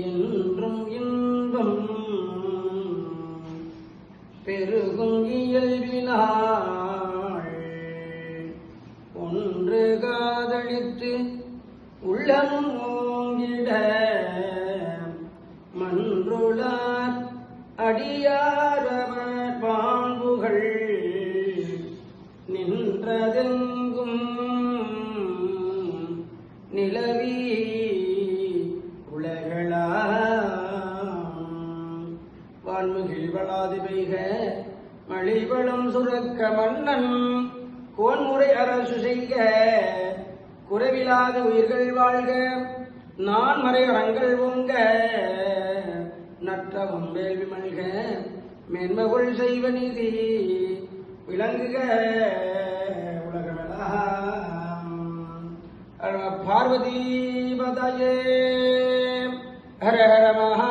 என்றும் இன்பம் பெருகும் இயல்பினாள் ஒன்று காதலித்து உள்ளமும் ஓங்கிட மன்றுளார் அடியாரவர் பாம்புகள் நின்றதெங்கும் நிலவி வான்முகில் வளாது பெய்க மழிவளம் சுரக்க மன்னன் கோன்முறை அரசு செய்க குறைவிலாத உயிர்கள் வாழ்க நான் மறை அறங்கள் ஓங்க நற்றவம் வேள்வி மல்க மேன்மகுள் செய்வ நீதி விளங்குக உலகமெல்லாம். பார்வதி பதயே ஹர ஹர மகா